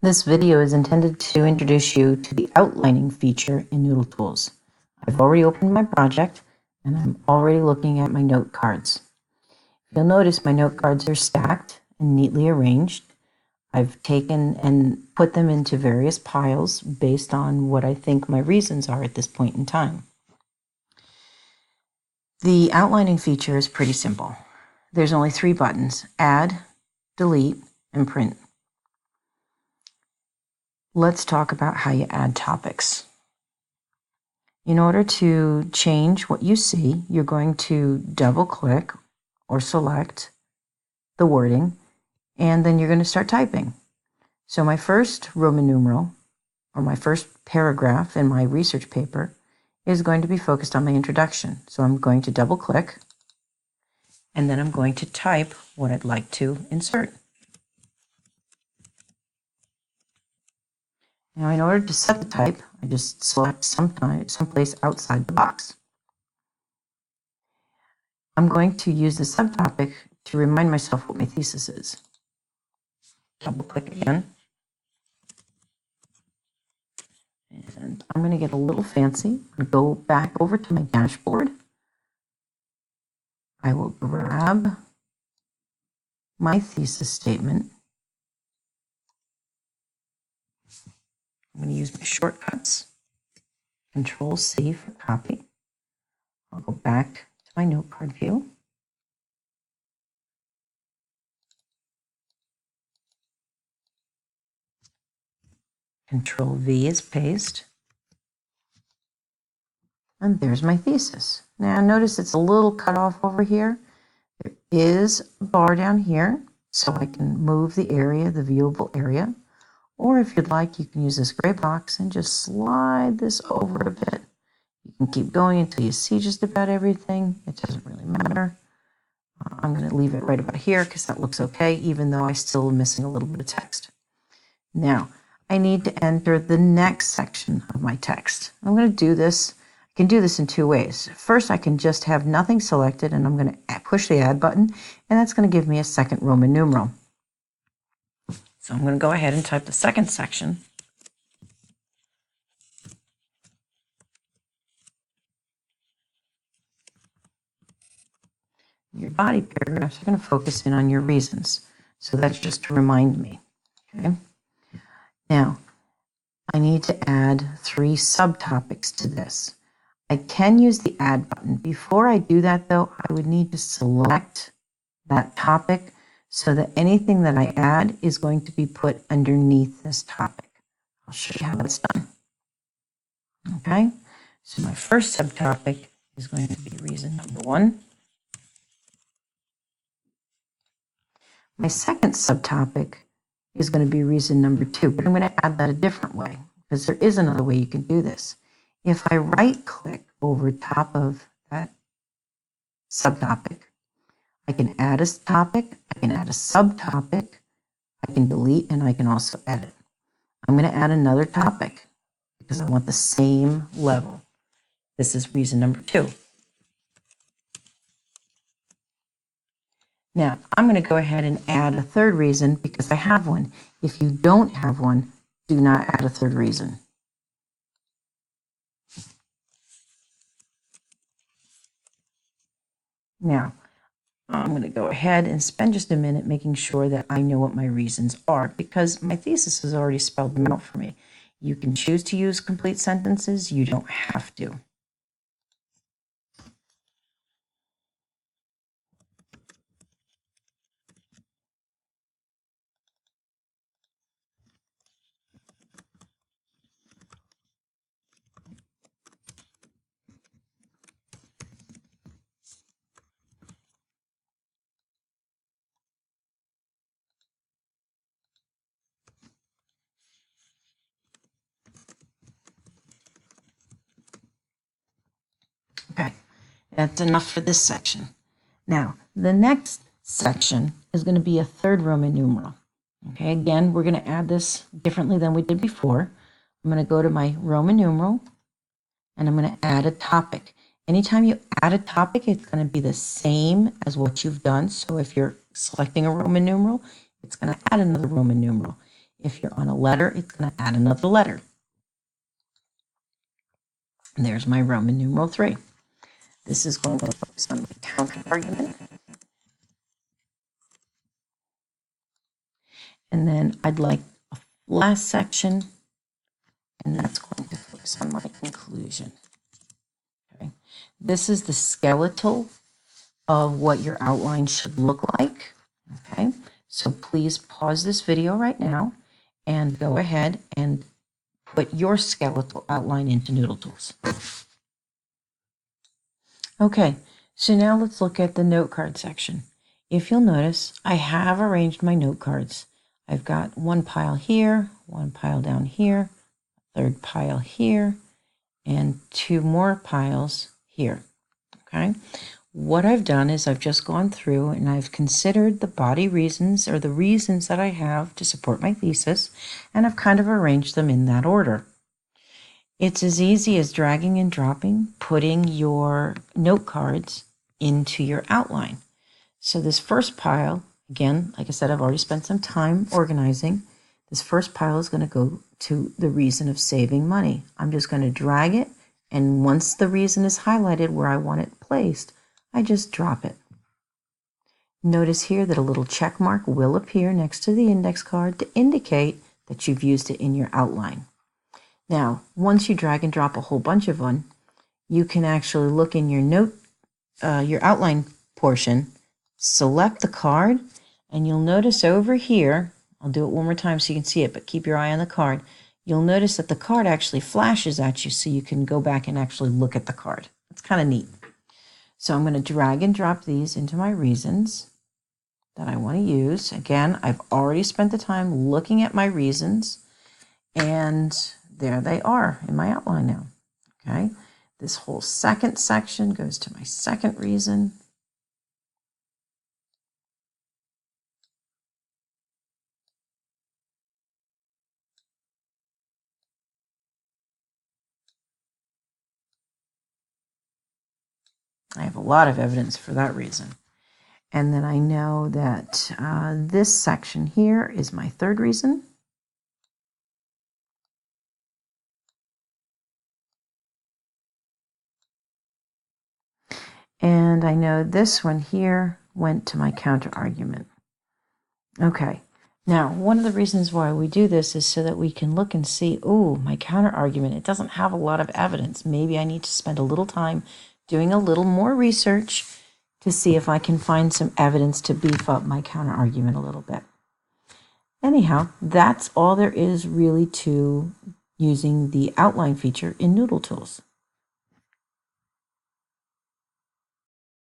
This video is intended to introduce you to the outlining feature in NoodleTools. I've already opened my project and I'm already looking at my note cards. You'll notice my note cards are stacked and neatly arranged. I've taken and put them into various piles based on what I think my reasons are at this point in time. The outlining feature is pretty simple. There's only 3 buttons: add, delete, and print. Let's talk about how you add topics. In order to change what you see, you're going to double click or select the wording, and then you're going to start typing. So my first Roman numeral, or my first paragraph in my research paper, is going to be focused on my introduction. So I'm going to double click, and then I'm going to type what I'd like to insert. Now, in order to set the type, I just select someplace outside the box. I'm going to use the subtopic to remind myself what my thesis is. Double click again. And I'm going to get a little fancy and go back over to my dashboard. I will grab my thesis statement. I'm going to use my shortcuts. Control-C for copy. I'll go back to my note card view. Control-V is paste. And there's my thesis. Now notice it's a little cut off over here. There is a bar down here, so I can move the area, the viewable area. Or if you'd like, you can use this gray box and just slide this over a bit. You can keep going until you see just about everything. It doesn't really matter. I'm going to leave it right about here because that looks okay, even though I still am missing a little bit of text. Now, I need to enter the next section of my text. I'm going to do this. I can do this in 2 ways. First, I can just have nothing selected, and I'm going to push the add button, and that's going to give me a second Roman numeral. So I'm going to go ahead and type the second section. Your body paragraphs are going to focus in on your reasons. So that's just to remind me. Okay. Now, I need to add 3 subtopics to this. I can use the add button. Before I do that, though, I would need to select that topic so that anything that I add is going to be put underneath this topic. I'll show you how that's done. Okay, so my first subtopic is going to be reason number 1. My second subtopic is going to be reason number 2, but I'm going to add that a different way because there is another way you can do this. If I right-click over top of that subtopic, I can add a topic, I can add a subtopic, I can delete, and I can also edit. I'm going to add another topic because I want the same level. This is reason number 2. Now, I'm going to go ahead and add a third reason because I have one. If you don't have one, do not add a third reason. Now, I'm going to go ahead and spend just a minute making sure that I know what my reasons are because my thesis has already spelled them out for me. You can choose to use complete sentences. You don't have to. Okay, that's enough for this section. Now, the next section is going to be a third Roman numeral. Okay, again, we're going to add this differently than we did before. I'm going to go to my Roman numeral, and I'm going to add a topic. Anytime you add a topic, it's going to be the same as what you've done. So if you're selecting a Roman numeral, it's going to add another Roman numeral. If you're on a letter, it's going to add another letter. And there's my Roman numeral 3. This is going to focus on the counter argument. And then I'd like a last section, and that's going to focus on my conclusion. Okay. This is the skeletal of what your outline should look like. Okay, so please pause this video right now and go ahead and put your skeletal outline into NoodleTools. Okay, so now let's look at the note card section. If you'll notice, I have arranged my note cards. I've got one pile here, one pile down here, third pile here, and 2 more piles here. Okay, what I've done is I've just gone through and I've considered the body reasons, or the reasons that I have to support my thesis, and I've kind of arranged them in that order. It's as easy as dragging and dropping, putting your note cards into your outline. So this first pile, again, like I said, I've already spent some time organizing. This first pile is going to go to the reason of saving money. I'm just going to drag it, and once the reason is highlighted where I want it placed, I just drop it. Notice here that a little check mark will appear next to the index card to indicate that you've used it in your outline. Now, once you drag and drop a whole bunch of them, you can actually look in your your outline portion, select the card, and you'll notice over here, I'll do it one more time so you can see it, but keep your eye on the card. You'll notice that the card actually flashes at you so you can go back and actually look at the card. It's kind of neat. So I'm going to drag and drop these into my reasons that I want to use. Again, I've already spent the time looking at my reasons, and there they are in my outline now. Okay, this whole second section goes to my second reason. I have a lot of evidence for that reason. And then I know that this section here is my third reason. And I know this one here went to my counter argument. Okay, now one of the reasons why we do this is so that we can look and see, oh, my counter argument, it doesn't have a lot of evidence. Maybe I need to spend a little time doing a little more research to see if I can find some evidence to beef up my counter argument a little bit. Anyhow, that's all there is really to using the outline feature in NoodleTools.